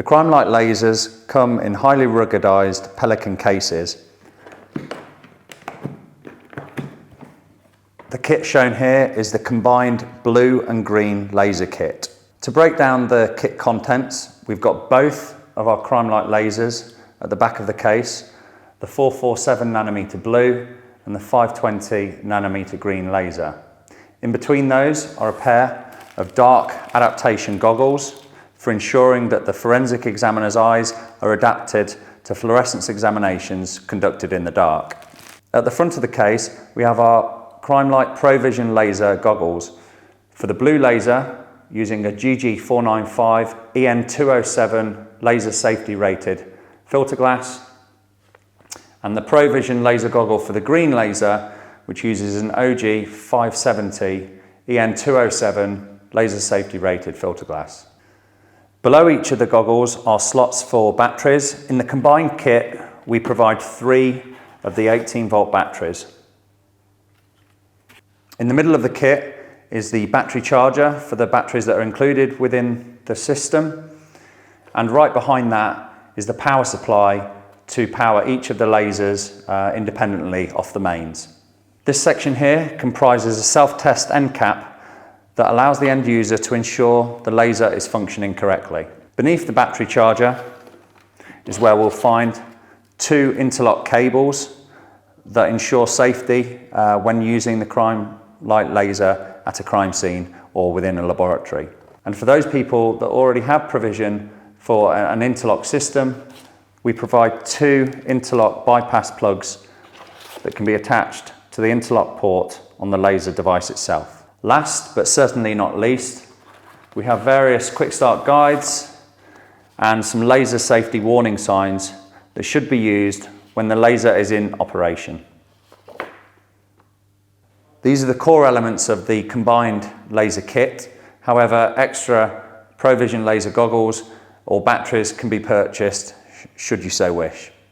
The Crime Light lasers come in highly ruggedized Pelican cases. The kit shown here is the combined blue and green laser kit. To break down the kit contents, we've got both of our Crime Light lasers at the back of the case, the 447 nanometer blue and the 520 nanometer green laser. In between those are a pair of dark adaptation goggles for ensuring that the forensic examiner's eyes are adapted to fluorescence examinations conducted in the dark. At the front of the case, we have our Crime Light Pro Vision laser goggles. For the blue laser, using a GG495 EN207 laser safety rated filter glass, and the Pro Vision laser goggle for the green laser, which uses an OG570 EN207 laser safety rated filter glass. Below each of the goggles are slots for batteries. In the combined kit, we provide 3 of the 18-volt batteries. In the middle of the kit is the battery charger for the batteries that are included within the system. And right behind that is the power supply to power each of the lasers independently off the mains. This section here comprises a self-test end cap that allows the end user to ensure the laser is functioning correctly. Beneath the battery charger is where we'll find 2 interlock cables that ensure safety when using the Crime Light laser at a crime scene or within a laboratory. And for those people that already have provision for an interlock system, we provide 2 interlock bypass plugs that can be attached to the interlock port on the laser device itself. Last, but certainly not least, we have various quick start guides and some laser safety warning signs that should be used when the laser is in operation. These are the core elements of the combined laser kit. However, extra Pro Vision laser goggles or batteries can be purchased should you so wish.